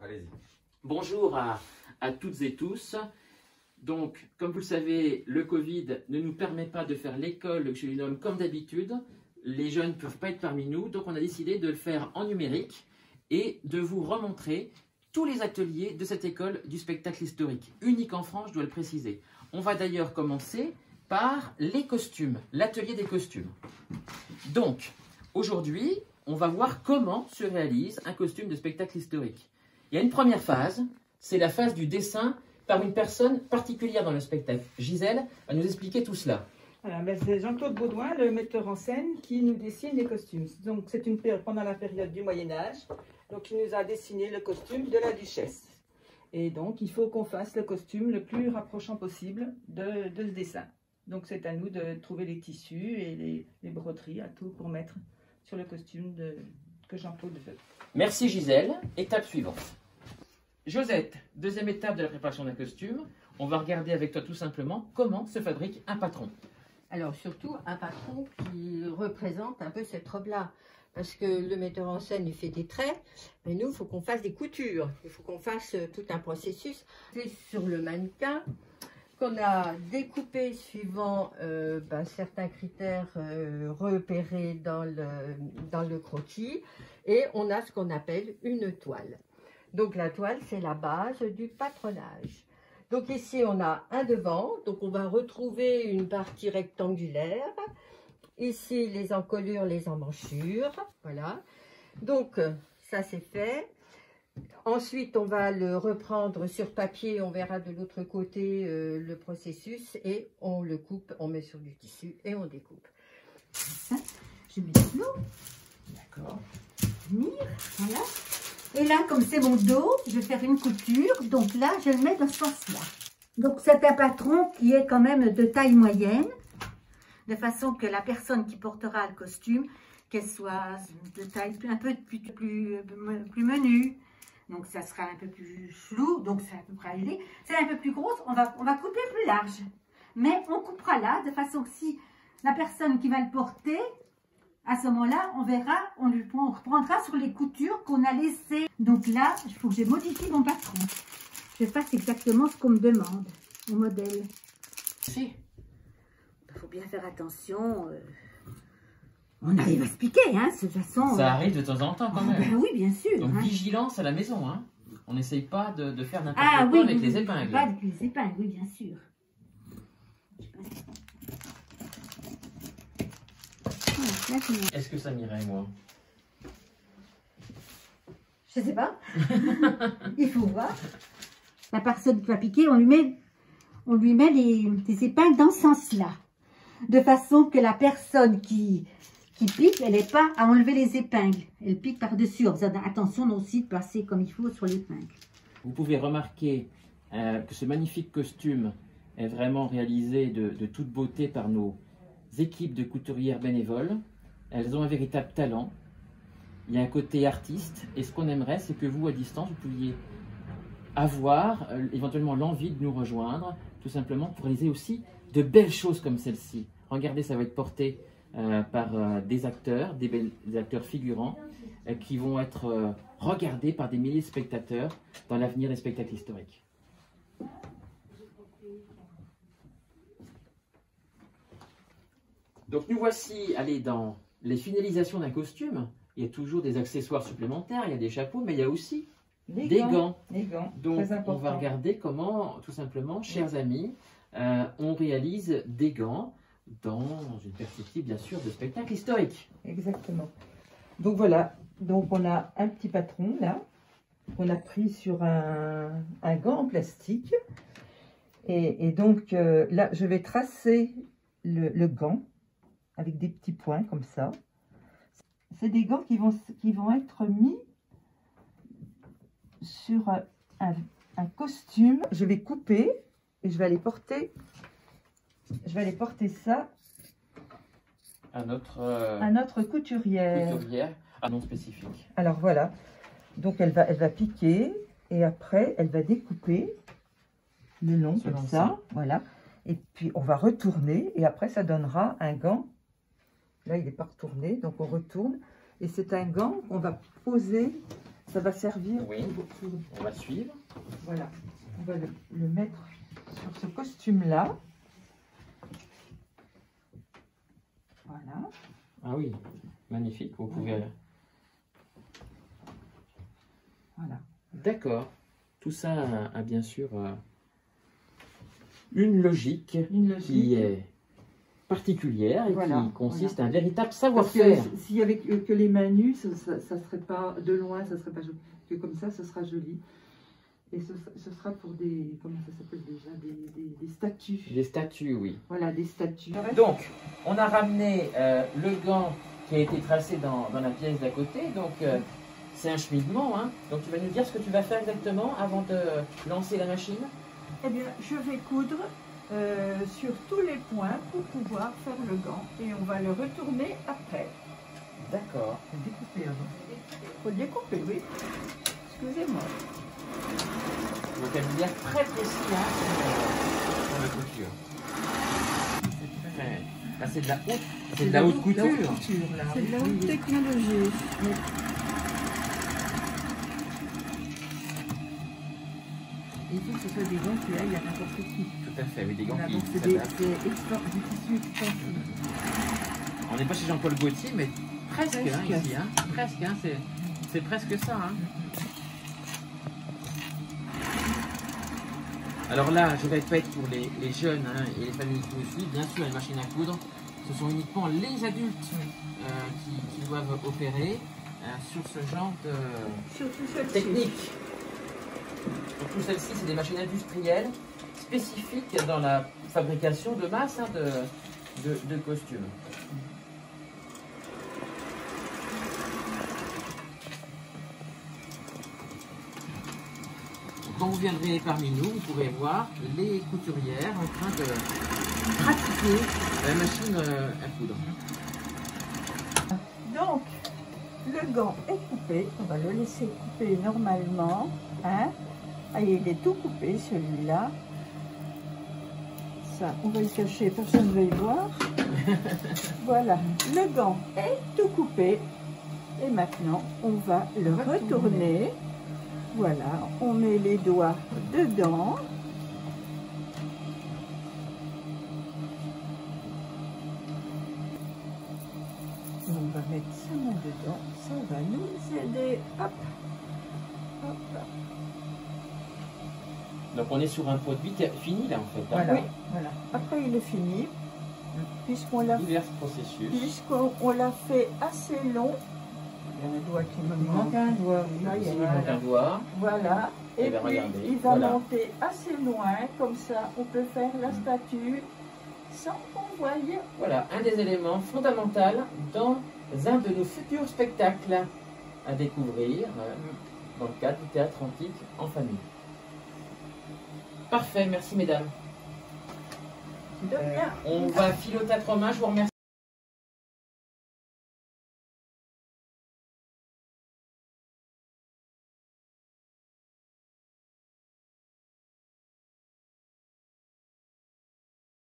Allez-y. Bonjour à toutes et tous. Donc, comme vous le savez, le Covid ne nous permet pas de faire l'école chez l'homme comme d'habitude. Les jeunes ne peuvent pas être parmi nous, donc on a décidé de le faire en numérique et de vous remontrer tous les ateliers de cette école du spectacle historique, unique en France, je dois le préciser. On va d'ailleurs commencer par les costumes, l'atelier des costumes. Donc, aujourd'hui, on va voir comment se réalise un costume de spectacle historique. Il y a une première phase, c'est la phase du dessin par une personne particulière dans le spectacle. Gisèle va nous expliquer tout cela. Voilà, ben c'est Jean-Claude Baudouin, le metteur en scène, qui nous dessine les costumes. Donc c'est pendant la période du Moyen-Âge. Donc il nous a dessiné le costume de la duchesse. Et donc il faut qu'on fasse le costume le plus rapprochant possible de ce dessin. Donc c'est à nous de trouver les tissus et les broderies, à tout pour mettre sur le costume que Jean-Claude veut. Merci Gisèle. Étape suivante. Josette, deuxième étape de la préparation d'un costume. On va regarder avec toi tout simplement comment se fabrique un patron. Alors surtout un patron qui représente un peu cette robe-là. Parce que le metteur en scène, il fait des traits, mais nous, il faut qu'on fasse des coutures. Il faut qu'on fasse tout un processus. C'est sur le mannequin qu'on a découpé suivant certains critères repérés dans le croquis. Et on a ce qu'on appelle une toile. Donc la toile, c'est la base du patronage. Donc ici, on a un devant, donc on va retrouver une partie rectangulaire. Ici, les encolures, les emmanchures, voilà. Donc ça, c'est fait. Ensuite, on va le reprendre sur papier, on verra de l'autre côté le processus et on le coupe, on met sur du tissu et on découpe. Ça, je mets de l'eau. D'accord. Voilà. Et là, comme c'est mon dos, je vais faire une couture. Donc là, je le mets dans ce sens-là. Donc c'est un patron qui est quand même de taille moyenne, de façon que la personne qui portera le costume, qu'elle soit de taille un peu plus menue. Donc ça sera un peu plus flou, donc c'est à peu près l'idée. C'est un peu plus grosse, on va couper plus large. Mais on coupera là, de façon que si la personne qui va le porter, à ce moment-là, on verra, on reprendra sur les coutures qu'on a laissées. Donc là, il faut que je modifie mon patron. Je fasse exactement ce qu'on me demande, au modèle. Si. Il faut bien faire attention. On arrive à se piquer, hein, de toute façon. Ça arrive de temps en temps quand même. Ben oui, bien sûr. Donc hein. Vigilance à la maison. Hein. On n'essaye pas de faire n'importe quoi avec les épingles. Pas avec les épingles, oui, bien sûr. Est-ce que ça m'irait, moi? Je sais pas. Il faut voir. La personne qui va piquer, on lui met des épingles dans ce sens-là. De façon que la personne qui pique, elle n'est pas à enlever les épingles. Elle pique par-dessus. En faisant attention aussi de passer comme il faut sur l'épingle. Vous pouvez remarquer que ce magnifique costume est vraiment réalisé de toute beauté par nos équipes de couturières bénévoles. Elles ont un véritable talent. Il y a un côté artiste. Et ce qu'on aimerait, c'est que vous, à distance, vous pouviez avoir éventuellement l'envie de nous rejoindre, tout simplement pour réaliser aussi de belles choses comme celle-ci. Regardez, ça va être porté par des acteurs figurants, qui vont être regardés par des milliers de spectateurs dans l'avenir des spectacles historiques. Donc nous voici allés dans les finalisations d'un costume. Il y a toujours des accessoires supplémentaires, il y a des chapeaux, mais il y a aussi des gants. Donc on va regarder comment, tout simplement, chers amis, on réalise des gants dans une perspective, bien sûr, de spectacle historique. Exactement. Donc voilà, donc on a un petit patron là, qu'on a pris sur un gant en plastique. Et donc là, je vais tracer le gant avec des petits points comme ça. C'est des gants qui vont être mis sur un costume. Je vais couper et je vais aller porter ça à notre couturière. À nom spécifique. Alors voilà, donc elle va piquer et après elle va découper le long comme ça, voilà. Et puis on va retourner et après ça donnera un gant. Là il n'est pas retourné, donc on retourne et c'est un gant qu'on va poser Ça va servir Oui. On va suivre. Voilà, on va le mettre sur ce costume-là. Voilà. Ah oui, magnifique. Vous pouvez... Voilà. D'accord. Tout ça a bien sûr une logique qui est particulière et Voilà, qui consiste voilà. à un véritable Parce savoir-faire. que s'il y avait que les mains nues, ça serait pas de loin, ça serait pas joli. Que comme ça sera joli. Et ce sera pour des, comment ça s'appelle déjà, des statues. Des statues, oui. Voilà, des statues. Donc, on a ramené le gant qui a été tracé dans la pièce d'à côté. Donc, c'est un cheminement. Hein. Donc, tu vas nous dire ce que tu vas faire exactement avant de lancer la machine? Eh bien, je vais coudre sur tous les points pour pouvoir faire le gant. Et on va le retourner après. D'accord. Il faut découper avant. Il faut le découper, oui. Excusez-moi. Vocabulaire très précis hein, sur la couture. C'est de la haute, c'est de la haute couture. C'est de la haute technologie. Oui. Il faut que ce soit des gants qui aillent à n'importe qui. Tout à fait, oui, des gants Voilà, qui donc c'est du tissu extensible. On n'est pas chez Jean-Paul Gaultier, mais presque, hein, ici. Hein, presque, hein, c'est presque ça. Hein. Alors là, je vais pas être pour les jeunes hein, et les familles qui nous suivent. Bien sûr, les machines à coudre, ce sont uniquement les adultes qui doivent opérer sur ce genre de technique. Surtout celle-ci, c'est des machines industrielles spécifiques dans la fabrication de masse hein, de costumes. Quand vous viendrez parmi nous, vous pourrez voir les couturières en train de pratiquer la machine à coudre. Donc, le gant est coupé. On va le laisser couper normalement. Hein. Ah, il est tout coupé celui-là. Ça, on va le cacher, personne ne va y voir. Voilà, le gant est tout coupé. Et maintenant, on va le retourner. Voilà, on met les doigts dedans. On va mettre ça dedans, ça va nous aider. Hop, hop. Donc on est sur un produit fini là en fait. Hein. Voilà, oui, voilà. Après il est fini, puisqu'on l'a fait assez long. Il y a un doigt qui me manque. Un doigt, un doigt. Voilà. Et bien, puis regardez. il va Voilà. monter assez loin, comme ça on peut faire la statue sans qu'on voie. Voilà, un des éléments fondamentaux dans un de nos futurs spectacles à découvrir dans le cadre du théâtre antique en famille. Parfait, merci mesdames. De rien. On va filer aux 4 mains, je vous remercie.